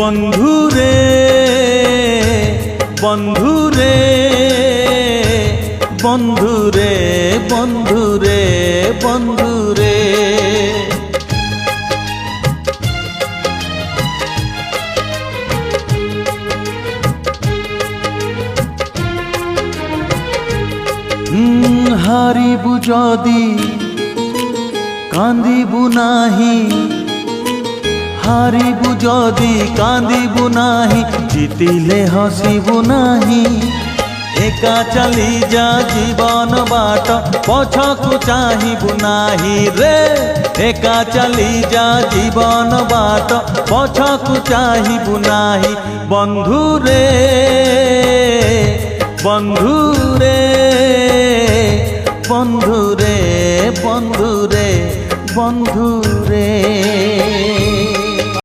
বন্ধুরে বন্ধুরে বন্ধুরে বন্ধুরে বন্ধুরে হারিবু যদি কান্দিবু নাহি, হারিবু যদি কান্দিবু নাহি, জিতিলে হসিবু নাহি। একা চালি যা জীবন বাট পছকু চাহিবু নাহি রে, একা চালি যা জীবন বাট পছকু চাহিবু নাহি। বন্ধুরে বন্ধুরে বন্ধুরে বন্ধুরে বন্ধুরে।